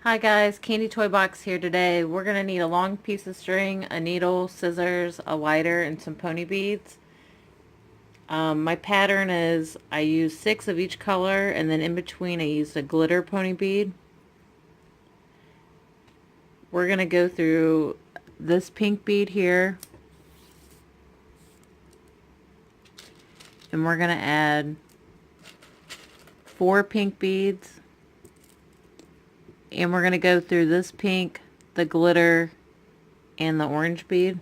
Hi guys, Candy Toy Box here today. We're going to need a long piece of string, a needle, scissors, a lighter, and some pony beads. My pattern is I use 6 of each color, and then in between I used a glitter pony bead. We're going to go through this pink bead here, and we're going to add 4 pink beads, and we're going to go through this pink, the glitter, and the orange bead.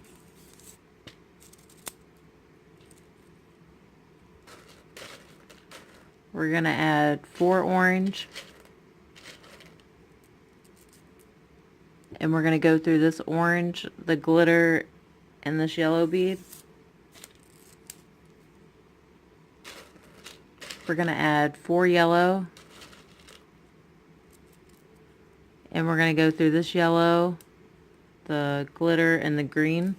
We're going to add 4 orange, and we're going to go through this orange, the glitter, and this yellow bead. We're going to add 4 yellow, and we're going to go through this yellow, the glitter, and the green.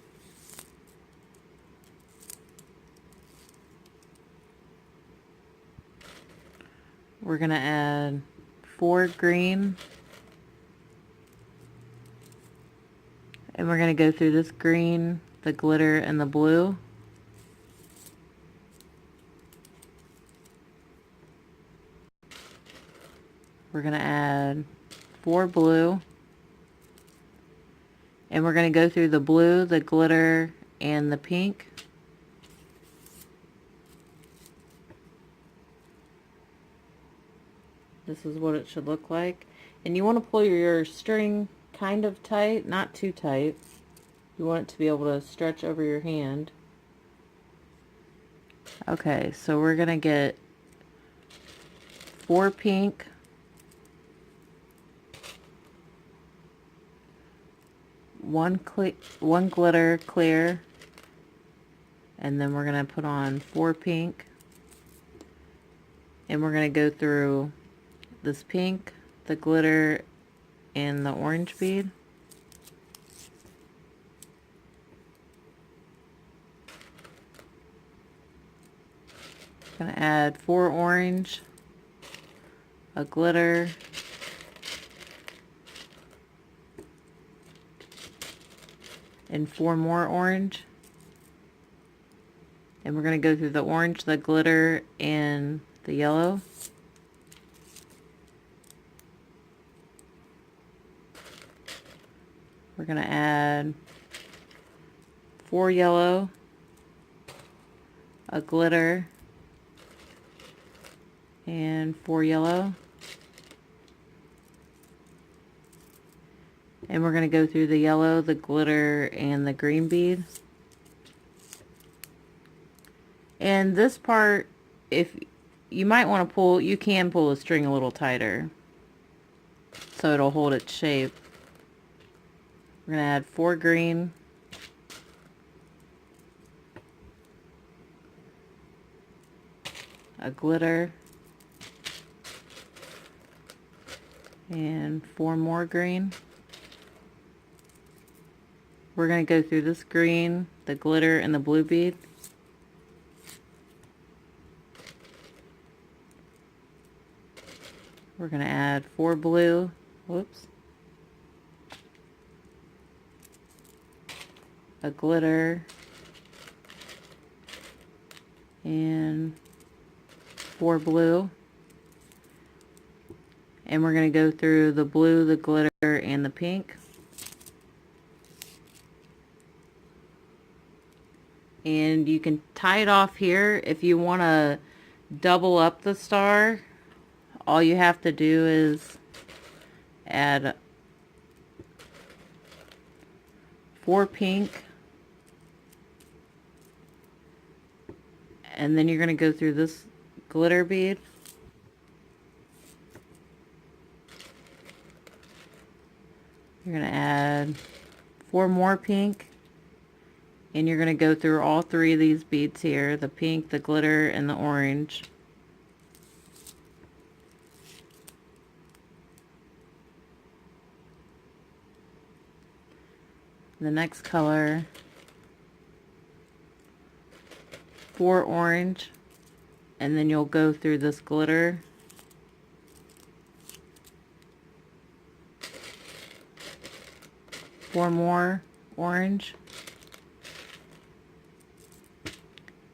We're going to add 4 green, and we're going to go through this green, the glitter, and the blue. We're going to add 4 blue, and we're going to go through the blue, the glitter, and the pink. This is what it should look like. And you want to pull your string kind of tight, not too tight. You want it to be able to stretch over your hand. Okay, so we're going to get 4 pink, 1 glitter clear, and then we're going to put on 4 pink, and we're going to go through this pink, the glitter, and the orange bead. I'm going to add 4 orange, a glitter, and 4 more orange, and we're going to go through the orange, the glitter, and the yellow. We're going to add 4 yellow, a glitter, and 4 yellow. And we're going to go through the yellow, the glitter, and the green bead. And this part, if you might want to pull, you can pull the string a little tighter so it'll hold its shape. We're going to add 4 green, a glitter, and 4 more green. We're going to go through this green, the glitter, and the blue bead. We're going to add 4 blue, whoops, a glitter, and 4 blue. And we're going to go through the blue, the glitter, and the pink. And you can tie it off here. If you want to double up the star, all you have to do is add 4 pink, and then you're going to go through this glitter bead, you're going to add 4 more pink, and you're going to go through all 3 of these beads here, the pink, the glitter, and the orange. The next color, 4 orange, and then you'll go through this glitter, 4 more orange.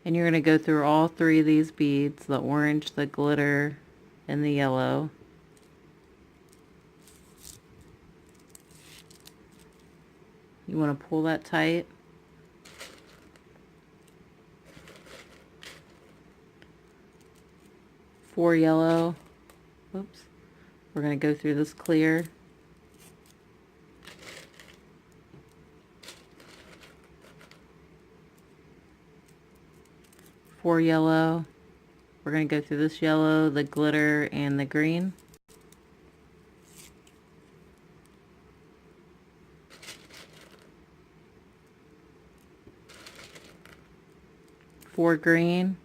And you're going to go through all 3 of these beads, the orange, the glitter, and the yellow. You want to pull that tight. Four yellow. Oops. We're going to go through this clear. Four yellow. We're going to go through this yellow, the glitter, and the green. Four green.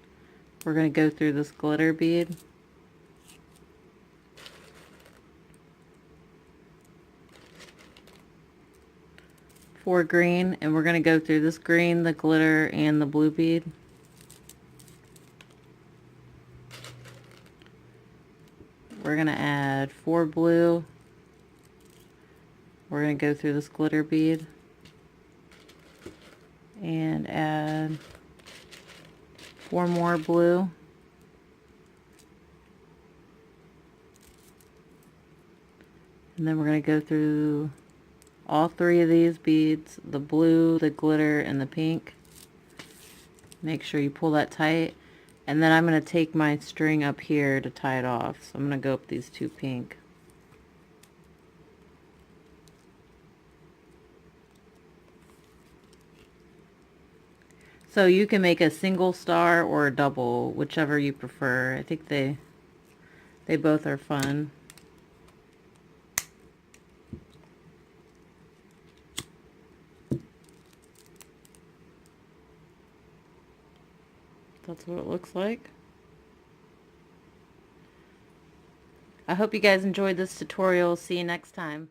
We're going to go through this glitter bead. Four green, and we're going to go through this green, the glitter, and the blue bead. We're going to add 4 blue. We're going to go through this glitter bead and add 4 more blue. And then we're going to go through all 3 of these beads, the blue, the glitter, and the pink. Make sure you pull that tight. And then I'm going to take my string up here to tie it off. So I'm going to go up these 2 pink. So you can make a single star or a double, whichever you prefer. I think they both are fun. That's what it looks like. I hope you guys enjoyed this tutorial. See you next time.